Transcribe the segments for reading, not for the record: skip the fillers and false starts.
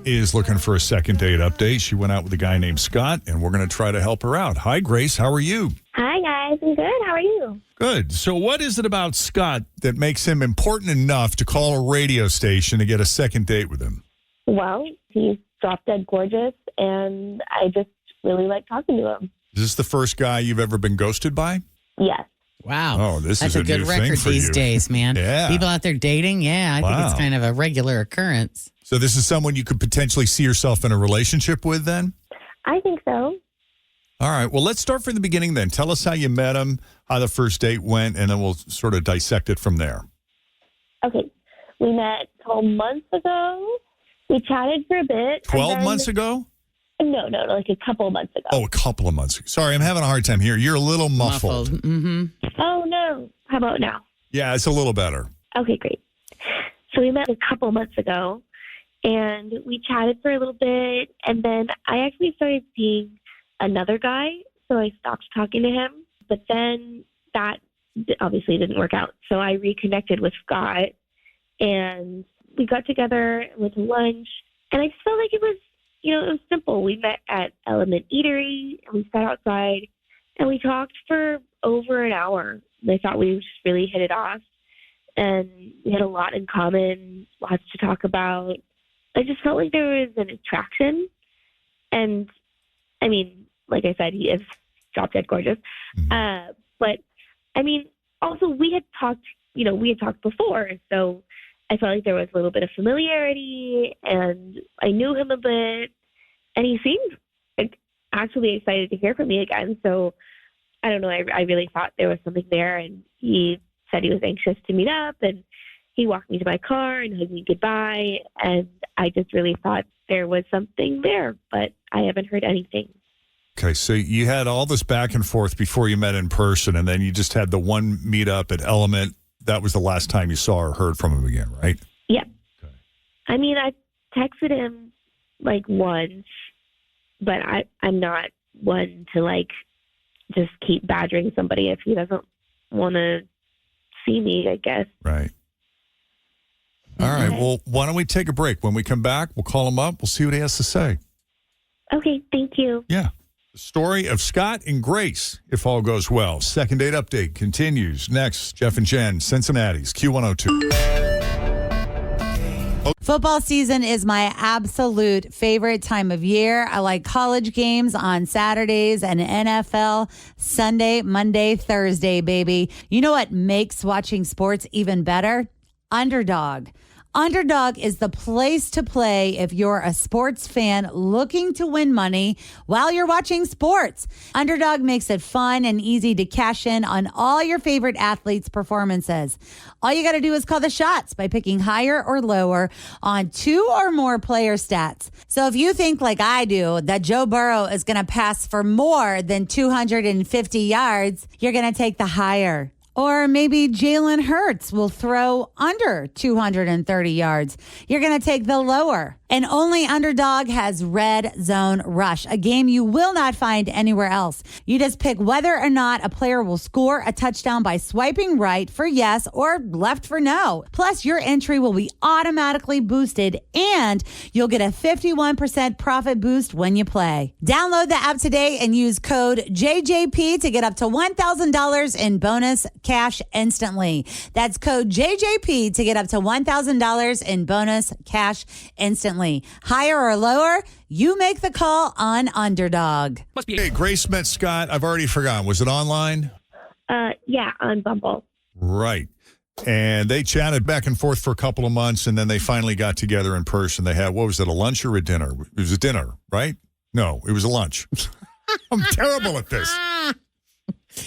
is looking for a second date update. She went out with a guy named Scott, and we're going to try to help her out. Hi, Grace. How are you? Hi, guys. I'm good. How are you? Good. So what is it about Scott that makes him important enough to call a radio station to get a second date with him? Well, he's drop dead gorgeous, and I just really like talking to him. Is this the first guy you've ever been ghosted by? Yes. Wow. Oh, this That's is a good new thing record for these you. days, man. Yeah. People out there dating, I think it's kind of a regular occurrence. So this is someone you could potentially see yourself in a relationship with then? I think so. All right. Well, let's start from the beginning then. Tell us how you met him, how the first date went, and then we'll sort of dissect it from there. Okay. We met 12 months ago. We chatted for a bit. 12 months ago? No, like a couple of months ago. Oh, a couple of months ago. Sorry, I'm having a hard time here. You're a little muffled. Mm-hmm. Oh, no. How about now? Yeah, it's a little better. Okay, great. So we met a couple of months ago, and we chatted for a little bit, and then I actually started seeing another guy, so I stopped talking to him. But then that obviously didn't work out. So I reconnected with Scott, and we got together and went to lunch, and I just felt like it was simple. We met at Element Eatery, and we sat outside, and we talked for over an hour. And I thought we just really hit it off, and we had a lot in common, lots to talk about. I just felt like there was an attraction, and I mean, like I said, he is drop dead gorgeous. Mm-hmm. But I mean, also we had talked before, so I felt like there was a little bit of familiarity, and I knew him a bit, and he seemed actually excited to hear from me again. So I don't know, I really thought there was something there, and he said he was anxious to meet up, and he walked me to my car and hugged me goodbye, and I just really thought there was something there, but I haven't heard anything. Okay, so you had all this back and forth before you met in person, and then you just had the one meetup at Element. That was the last time you saw or heard from him again, right? Yeah. Okay. I mean, I texted him like once, but I'm not one to just keep badgering somebody if he doesn't want to see me, I guess. Right. All right. Well, why don't we take a break? When we come back, we'll call him up. We'll see what he has to say. Okay. Thank you. Yeah. The story of Scott and Grace, if all goes well. Second date update continues next. Jeff and Jenn, Cincinnati's Q102. Football season is my absolute favorite time of year. I like college games on Saturdays and NFL Sunday, Monday, Thursday, baby. You know what makes watching sports even better? Underdog. Underdog is the place to play if you're a sports fan looking to win money while you're watching sports. Underdog makes it fun and easy to cash in on all your favorite athletes' performances. All you got to do is call the shots by picking higher or lower on two or more player stats. So if you think like I do that Joe Burrow is going to pass for more than 250 yards, you're going to take the higher. Or maybe Jalen Hurts will throw under 230 yards. You're going to take the lower. And only Underdog has Red Zone Rush, a game you will not find anywhere else. You just pick whether or not a player will score a touchdown by swiping right for yes or left for no. Plus, your entry will be automatically boosted, and you'll get a 51% profit boost when you play. Download the app today and use code JJP to get up to $1,000 in bonus cash instantly. That's code JJP to get up to $1,000 in bonus cash instantly. Higher or lower, you make the call on Underdog. Hey, Grace met Scott. I've already forgotten. Was it online? Yeah, on Bumble. Right. And they chatted back and forth for a couple of months, and then they finally got together in person. They had, what was it, a lunch or a dinner? It was a dinner, right? No, it was a lunch. I'm terrible at this.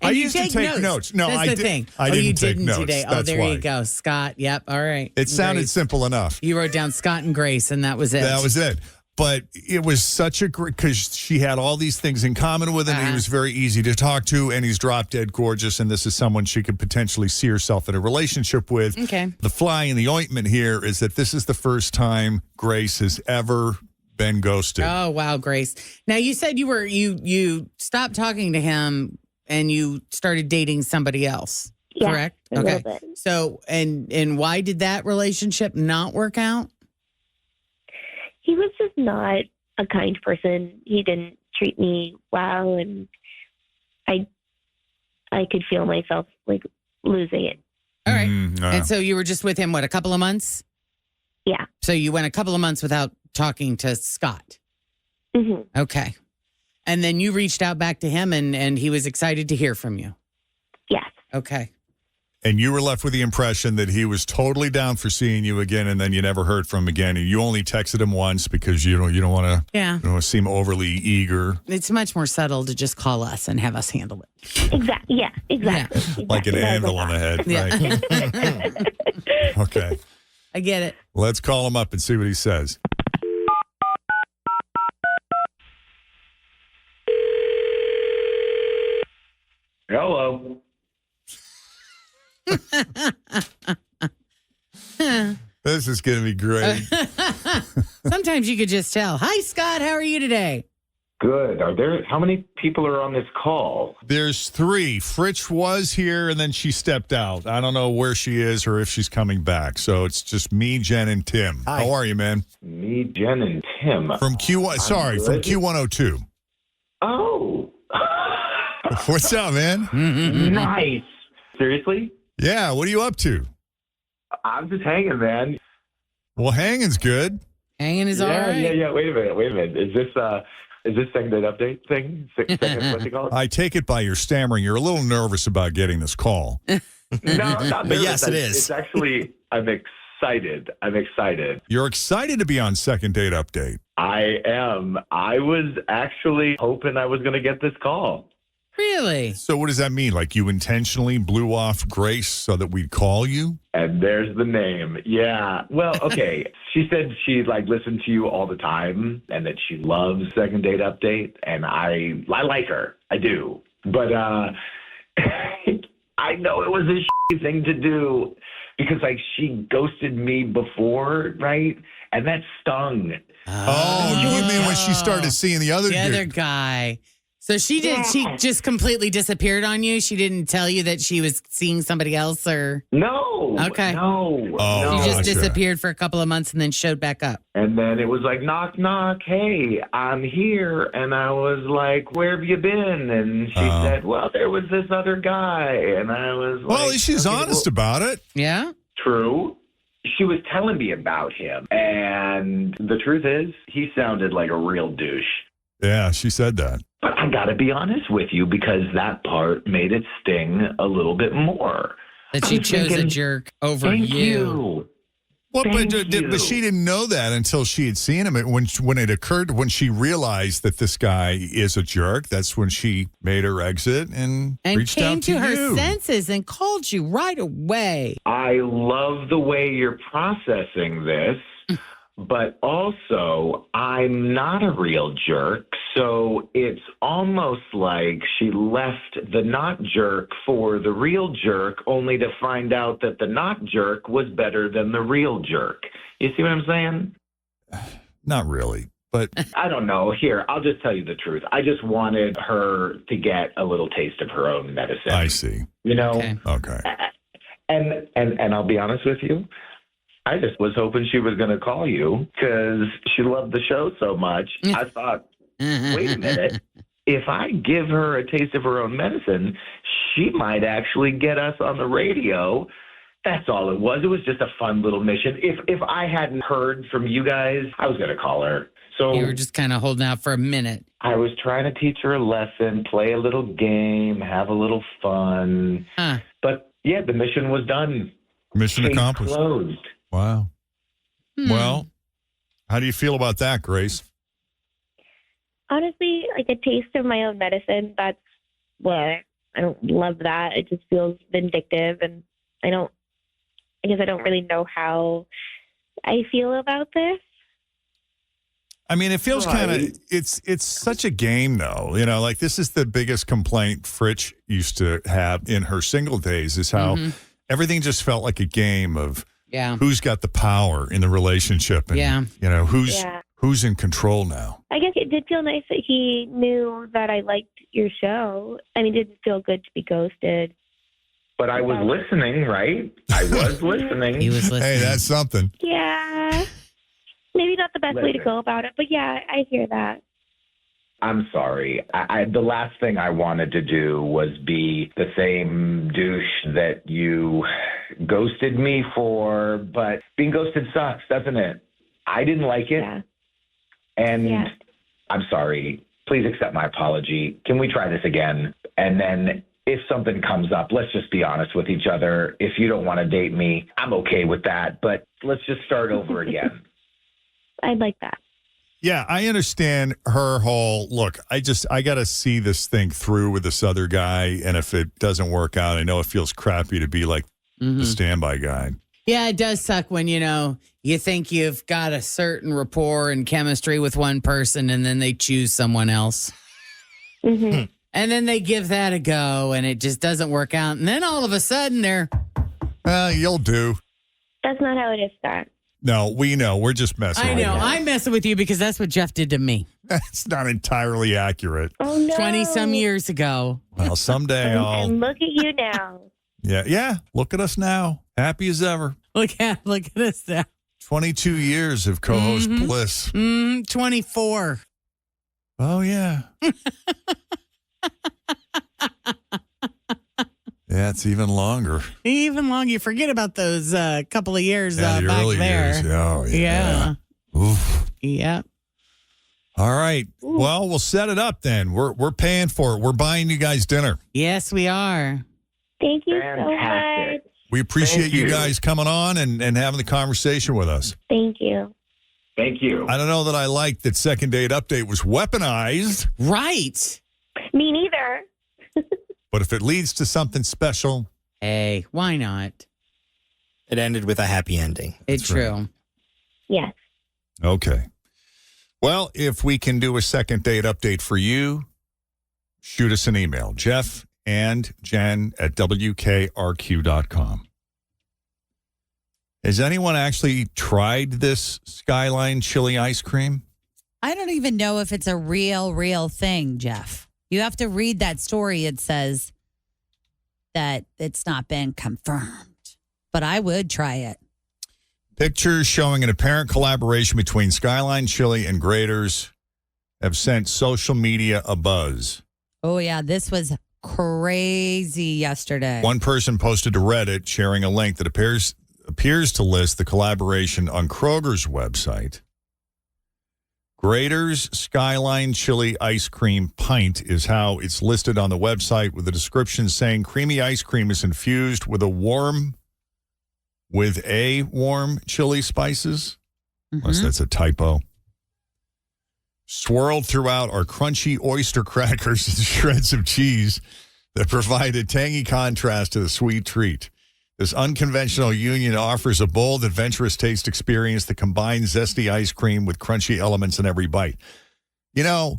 And I used to take notes. No, That's I the thing. I didn't you take didn't notes. today. Oh, That's there why. you go. Scott. Yep. All right. It sounded Grace. simple enough. You wrote down Scott and Grace, and that was it. That was it. But it was such a great, because she had all these things in common with him. He was very easy to talk to, and he's drop dead gorgeous, and this is someone she could potentially see herself in a relationship with. Okay. The fly in the ointment here is that this is the first time Grace has ever been ghosted. Oh, wow, Grace. Now, you said you stopped talking to him and you started dating somebody else, Yeah, correct? a little bit. So, and why did that relationship not work out? He was just not a kind person. He didn't treat me well, and I could feel myself like losing it. All right. Yeah. And so you were just with him, what, a couple of months? Yeah. So you went a couple of months without talking to Scott. Hmm. Okay. And then you reached out back to him and he was excited to hear from you. Yes. Okay. And you were left with the impression that he was totally down for seeing you again, and then you never heard from him again. And you only texted him once because you don't want to seem overly eager. It's much more subtle to just call us and have us handle it. Exactly. Yeah. Exactly. Like an Exactly. anvil on the head. Yeah. Right. Okay. I get it. Let's call him up and see what he says. Hello. This is going to be great. Sometimes you could just tell. Hi, Scott. How are you today? Good. How many people are on this call? There's 3. Fritch was here, and then she stepped out. I don't know where she is or if she's coming back. So it's just me, Jen, and Tim. Hi. How are you, man? Me, Jen, and Tim. From Q1. Sorry, from good. Q102. Oh. What's up, man? Nice. Seriously? Yeah, what are you up to? I'm just hanging, man. Well, hanging's good. Hanging is all right. Yeah. Wait a minute. Is this second date update thing? Second, what's it called? I take it by your stammering. You're a little nervous about getting this call. No, not But yes, nervous. it is. It's actually, I'm excited. You're excited to be on second date update. I am. I was actually hoping I was going to get this call. Really? So what does that mean? Like you intentionally blew off Grace so that we'd call you? And there's the name. Yeah. Well, okay. She said she listened to you all the time and that she loves Second Date Update. And I like her. I do. But I know it was a shitty thing to do because she ghosted me before, right? And that stung. Oh, you mean when she started seeing the other The dude? other guy. So she did. She just completely disappeared on you. She didn't tell you that she was seeing somebody else, or No. Okay. No. Oh, no. she just Gotcha. disappeared for a couple of months and then showed back up. And then it was like, knock, knock. Hey, I'm here. And I was like, where have you been? And she said, well, there was this other guy. And I was like, Well, at least she's okay, honest well, about it. Yeah. True. She was telling me about him. And the truth is, he sounded like a real douche. Yeah, she said that. But I got to be honest with you because that part made it sting a little bit more. That she I was chose a thinking, jerk over Thank you. you. What? Thank But you. she didn't know that until she had seen him. When it occurred, when she realized that this guy is a jerk, that's when she made her exit and reached came out to her you. senses and called you right away. I love the way you're processing this, but also I'm not a real jerk. So it's almost like she left the not jerk for the real jerk, only to find out that the not jerk was better than the real jerk. You see what I'm saying? Not really, but I don't know. Here, I'll just tell you the truth. I just wanted her to get a little taste of her own medicine. I see. You know? Okay. Okay. And I'll be honest with you. I just was hoping she was going to call you because she loved the show so much. I thought, wait a minute. If I give her a taste of her own medicine, she might actually get us on the radio. That's all it was. It was just a fun little mission. If I hadn't heard from you guys, I was going to call her. So You were just kind of holding out for a minute. I was trying to teach her a lesson, play a little game, have a little fun. Huh. But yeah, the mission was done. Mission Case accomplished. closed. Wow. Well, how do you feel about that, Grace? Honestly, like a taste of my own medicine, that's what I don't love that. It just feels vindictive, and I guess I don't really know how I feel about this. I mean, it feels kind of, Right. it's such a game, though. You know, like this is the biggest complaint Fritch used to have in her single days is how everything just felt like a game of Yeah. who's got the power in the relationship and, you know, who's in control now. I guess it did feel nice that he knew that I liked your show. I mean, it didn't feel good to be ghosted. But I was listening, right? I was listening. He was listening. Hey, that's something. Yeah. maybe not the best way to Listen. go about it, but yeah, I hear that. I'm sorry. The last thing I wanted to do was be the same douche that you ghosted me for, but being ghosted sucks, doesn't it? I didn't like it, Yeah. and Yeah. I'm sorry. Please accept my apology. Can we try this again? And then if something comes up, let's just be honest with each other. If you don't want to date me, I'm okay with that, but let's just start over again. I'd like that. Yeah, I understand her whole look. I got to see this thing through with this other guy. And if it doesn't work out, I know it feels crappy to be like the standby guy. Yeah, it does suck when, you think you've got a certain rapport and chemistry with one person and then they choose someone else. Hmm. And then they give that a go and it just doesn't work out. And then all of a sudden they're, You'll do. That's not how it is, Scott. No, we know. We're just messing I with know, you. I'm messing with you because that's what Jeff did to me That's not entirely accurate. Oh, no. 20 some years ago. Well, someday I'll. And look at you now. Yeah. Look at us now. Happy as ever. Look at us now. 22 years of co-host bliss. 24. Oh, yeah. Yeah, it's even longer. Even long. You forget about those couple of years The back early there. years. Oh, Yeah. Oof. Yeah. All right. Well, we'll set it up then. We're paying for it. We're buying you guys dinner. Yes, we are. Thank you so Fantastic. much. We appreciate Thank you you. guys coming on and having the conversation with us. Thank you. Thank you. I don't know that I like that second date update was weaponized, Right. Me neither. but if it leads to something special, Hey, why not? It ended with a happy ending. It's That's right. true. Yes. okay. Well, if we can do a second date update for you, shoot us an email, Jeff and Jen at WKRQ.com. Has anyone actually tried this Skyline chili ice cream? I don't even know if it's a real thing, Jeff. You have to read that story. It says that it's not been confirmed, but I would try it. Pictures showing an apparent collaboration between Skyline Chili and Grater's have sent social media abuzz. Oh, yeah. This was crazy yesterday. One person posted to Reddit sharing a link that appears to list the collaboration on Kroger's website. Grater's Skyline Chili Ice Cream Pint is how it's listed on the website, with a description saying creamy ice cream is infused with warm chili spices. Unless that's a typo. Swirled throughout are crunchy oyster crackers and shreds of cheese that provide a tangy contrast to the sweet treat. This unconventional union offers a bold, adventurous taste experience that combines zesty ice cream with crunchy elements in every bite. You know,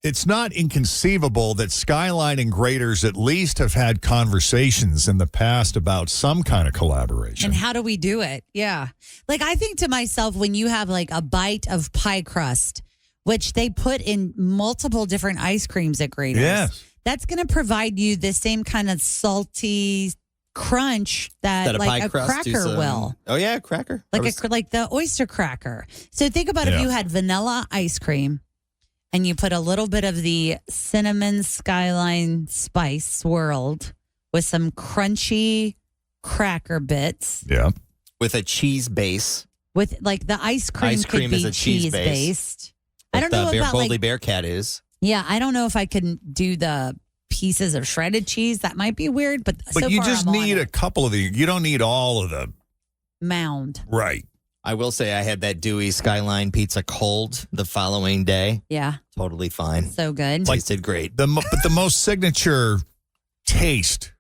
it's not inconceivable that Skyline and Grater's at least have had conversations in the past about some kind of collaboration. And how do we do it? Yeah. Like, I think to myself, when you have like a bite of pie crust, which they put in multiple different ice creams at Grater's, Yes. that's going to provide you the same kind of salty crunch that a like pie a crust cracker is, will. Oh, yeah, cracker. Like the oyster cracker. So think about if Yeah. you had vanilla ice cream and you put a little bit of the cinnamon Skyline spice swirled with some crunchy cracker bits Yeah. With a cheese base. with like the ice cream, Ice cream could is be a cheese base. based. I Like don't know the about Boldly like, Bearcat is. yeah, I don't know if I can do the pieces of shredded cheese. That might be weird, but But so you far just I'm on need it. a couple of these. You don't need all of the. Mound. Right. I will say I had that Dewey Skyline pizza cold the following day. Yeah, Totally fine. so good. Tasted great. But the most signature taste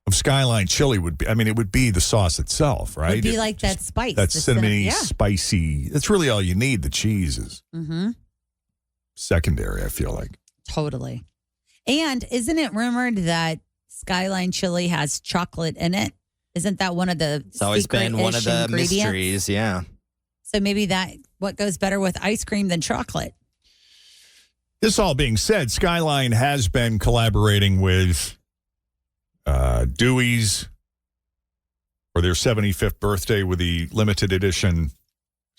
of Skyline chili would be, it would be the sauce itself, right? Would be It like just- that spice. That the cinnamony, yeah. spicy. That's really all you need. The cheese is Mm-hmm. secondary, I feel like. Totally. And isn't it rumored that Skyline chili has chocolate in it? Isn't that one of the It's always been one of the ingredients? mysteries. Yeah. So maybe what goes better with ice cream than chocolate? This all being said, Skyline has been collaborating with Dewey's for their 75th birthday with the limited edition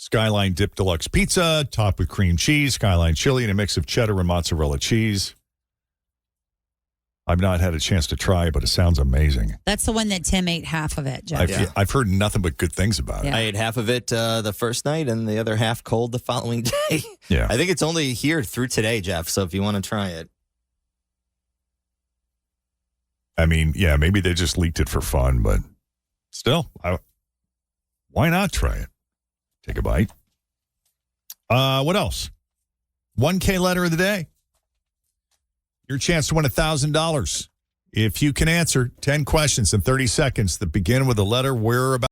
Skyline Dip Deluxe Pizza, topped with cream cheese, Skyline chili, and a mix of cheddar and mozzarella cheese. I've not had a chance to try it, but it sounds amazing. That's the one that Tim ate half of it, Jeff. I've heard nothing but good things about it. Yeah. I ate half of it the first night and the other half cold the following day. Yeah. I think it's only here through today, Jeff. So if you want to try it. I mean, yeah, maybe they just leaked it for fun, but still, why not try it? Take a bite. What else? 1K letter of the day. Your chance to win $1,000. If you can answer 10 questions in 30 seconds that begin with a letter we're about.